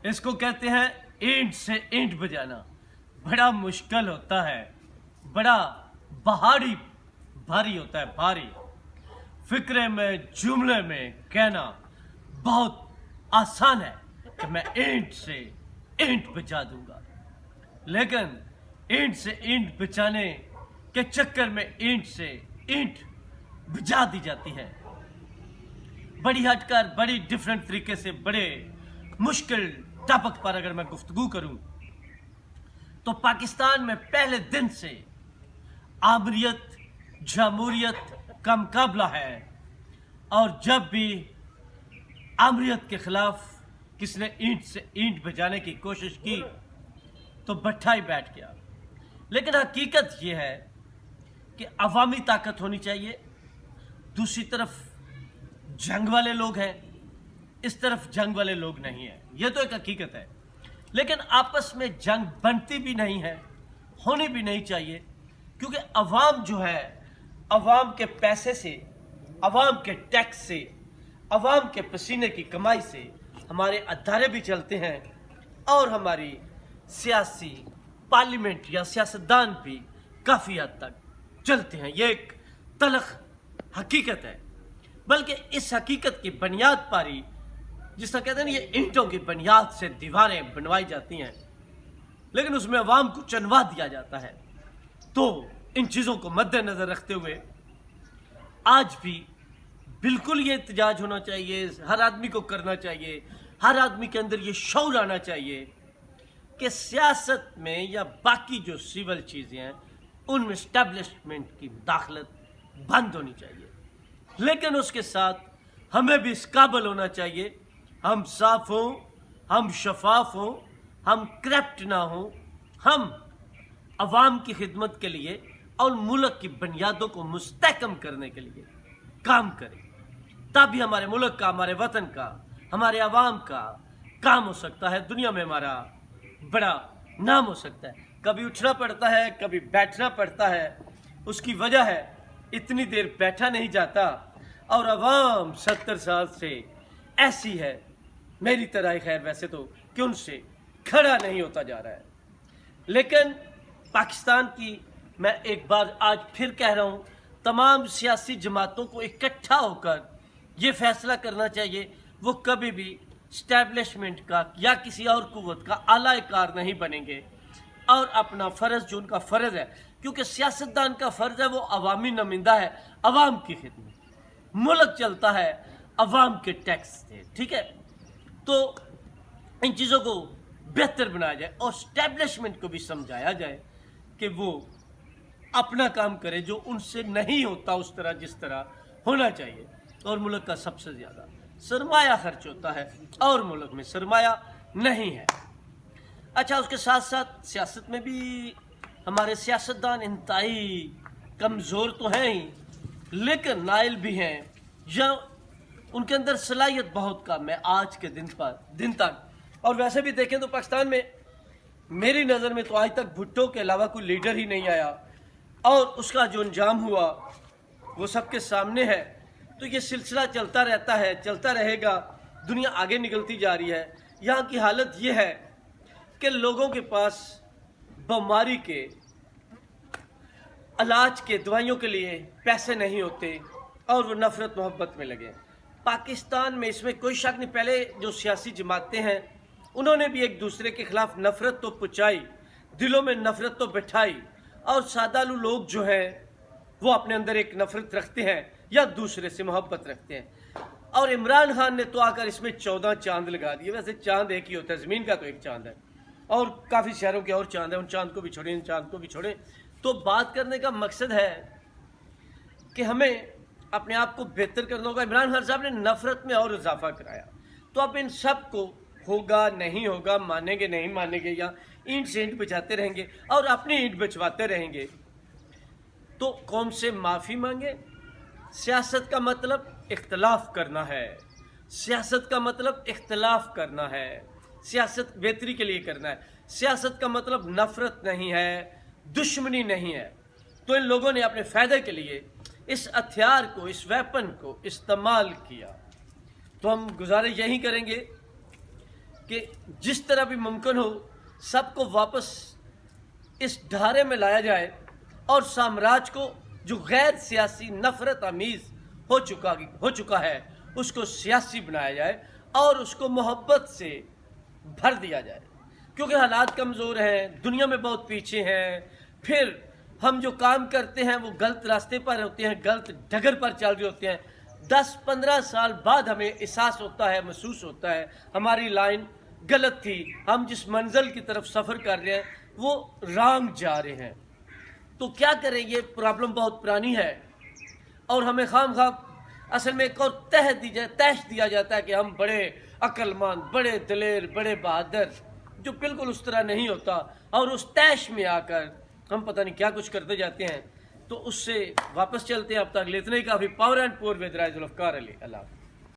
इसको कहते हैं ईंट से ईंट बजाना। बड़ा मुश्किल होता है, बड़ा भारी होता है, भारी। फिक्रे में जुमले में कहना बहुत आसान है कि मैं ईंट से ईंट बजा दूंगा, लेकिन ईंट से ईंट बचाने के चक्कर में ईंट से ईंट बजा दी जाती है। बड़ी हटकर, बड़ी डिफरेंट तरीके से, बड़े मुश्किल टॉपिक पर अगर मैं गुफ्तगू करूं तो पाकिस्तान में पहले दिन से आमरीत जमहूरियत का मुकाबला है, और जब भी आमरीत के खिलाफ किसी ने ईंट से ईंट बजाने की कोशिश की तो भट्ठा ही बैठ गया। लेकिन हकीकत यह है कि अवामी ताकत होनी चाहिए। दूसरी तरफ जंग वाले लोग हैं, इस तरफ जंग वाले लोग नहीं हैं, यह तो एक हकीकत है। लेकिन आपस में जंग बनती भी नहीं है, होनी भी नहीं चाहिए, क्योंकि अवाम जो है, अवाम के पैसे से, अवाम के टैक्स से, अवाम के पसीने की कमाई से हमारे अदारे भी चलते हैं, और हमारी सियासी पार्लियामेंट या सियासतदान भी काफ़ी हद तक चलते हैं। ये एक तलख हकीकत है। बल्कि इस हकीकत की बुनियाद पर ही, जिसका कहते हैं, ये ईंटों की बुनियाद से दीवारें बनवाई जाती हैं, लेकिन उसमें अवाम को चुनवा दिया जाता है। तो इन चीज़ों को मद्देनज़र रखते हुए आज भी बिल्कुल ये एहतजाज होना चाहिए, हर आदमी को करना चाहिए, हर आदमी के अंदर ये शऊर आना चाहिए कि सियासत में या बाकी जो सिविल चीज़ें हैं उनमें इस्टेब्लिशमेंट की दाखलत बंद होनी चाहिए। लेकिन उसके साथ हमें भी इस काबिल होना चाहिए, हम साफ हों, हम शफाफ हों, हम करप्ट ना हों, हम अवाम की खिदमत के लिए और मुल्क की बुनियादों को मुस्तहकम करने के लिए काम करें। तभी हमारे मुल्क का, हमारे वतन का, हमारे अवाम का काम हो सकता है, दुनिया में हमारा बड़ा नाम हो सकता है। कभी उठना पड़ता है, कभी बैठना पड़ता है। उसकी वजह है इतनी देर बैठा नहीं जाता, और अवाम 70 साल से ऐसी है, मेरी तरह ही खैर वैसे तो, कि उनसे खड़ा नहीं होता जा रहा है। लेकिन पाकिस्तान की, मैं एक बार आज फिर कह रहा हूँ, तमाम सियासी जमातों को इकट्ठा होकर ये फैसला करना चाहिए, वो कभी भी इस्टेब्लिशमेंट का या किसी और कुव्वत का आलाकार नहीं बनेंगे, और अपना फ़र्ज़ जो उनका फ़र्ज़ है, क्योंकि सियासतदान का फ़र्ज़ है वो अवामी नुमाइंदा है, अवाम की खिदमत। मुल्क चलता है अवाम के टैक्स से, ठीक है। तो इन चीज़ों को बेहतर बनाया जाए और इस्टेब्लिशमेंट को भी समझाया जाए कि वो अपना काम करे, जो उनसे नहीं होता उस तरह जिस तरह होना चाहिए। और मुल्क का सबसे ज़्यादा सरमाया खर्च होता है, और मुल्क में सरमाया नहीं है। अच्छा, उसके साथ साथ सियासत में भी हमारे सियासतदान इंतहाई कमज़ोर तो हैं ही, लेकिन नाइल भी हैं, या उनके अंदर सलाहियत बहुत कम है आज के दिन तक। और वैसे भी देखें तो पाकिस्तान में मेरी नज़र में तो आज तक भुट्टो के अलावा कोई लीडर ही नहीं आया, और उसका जो अंजाम हुआ वो सबके सामने है। तो ये सिलसिला चलता रहता है, चलता रहेगा, दुनिया आगे निकलती जा रही है। यहाँ की हालत ये है कि लोगों के पास बीमारी के इलाज के, दवाइयों के लिए पैसे नहीं होते, और वो नफ़रत मोहब्बत में लगे। पाकिस्तान में इसमें कोई शक नहीं, पहले जो सियासी जमातें हैं उन्होंने भी एक दूसरे के ख़िलाफ़ नफ़रत तो पुचाई, दिलों में नफ़रत तो बिठाई, और सादालू लोग जो हैं वो अपने अंदर एक नफ़रत रखते हैं या दूसरे से मोहब्बत रखते हैं। और इमरान खान ने तो आकर इसमें 14 चांद लगा दिए। वैसे चांद एक ही होता है, ज़मीन का तो एक चांद है, और काफ़ी शहरों के और चांद है, उन चांद को भी छोड़ें, इन चांद को भी छोड़ें। तो बात करने का मकसद है कि हमें अपने आप को बेहतर करना होगा। इमरान खान साहब ने नफ़रत में और इजाफा कराया, तो अब इन सब को होगा नहीं होगा, मानेंगे नहीं मानेंगे, या ईंट से ईंट बचाते रहेंगे और अपनी ईंट बचवाते रहेंगे। तो कौम से माफ़ी मांगे। सियासत का मतलब इख्तलाफ करना है, सियासत का मतलब इख्तलाफ करना है, सियासत बेहतरी के लिए करना है। सियासत का मतलब नफ़रत नहीं है, दुश्मनी नहीं है। तो इन लोगों ने अपने फ़ायदे के लिए इस हथियार को, इस वेपन को इस्तेमाल किया। तो हम गुजारिश यही करेंगे کہ جس طرح بھی ممکن ہو سب کو واپس اس ڈھارے میں لایا جائے اور سامراج کو جو غیر سیاسی نفرت آمیز ہو چکا ہے اس کو سیاسی بنایا جائے اور اس کو محبت سے بھر دیا جائے، کیونکہ حالات کمزور ہیں، دنیا میں بہت پیچھے ہیں، پھر ہم جو کام کرتے ہیں وہ غلط راستے پر ہوتے ہیں، غلط ڈگر پر چل رہے ہوتے ہیں۔ 10-15 سال بعد ہمیں احساس ہوتا ہے، محسوس ہوتا ہے ہماری لائن غلط تھی، ہم جس منزل کی طرف سفر کر رہے ہیں وہ رانگ جا رہے ہیں۔ تو کیا کریں، یہ پرابلم بہت پرانی ہے اور ہمیں خام اصل میں ایک اور تحش دیا جاتا ہے کہ ہم بڑے عقل مند، بڑے دلیر، بڑے بہادر، جو بالکل اس طرح نہیں ہوتا، اور اس تحش میں آ کر ہم پتہ نہیں کیا کچھ کرتے جاتے ہیں۔ تو اس سے واپس چلتے ہیں، اب تک لیتنے کافی پاور اینڈ پور ود رائز الافکار علی اللہ۔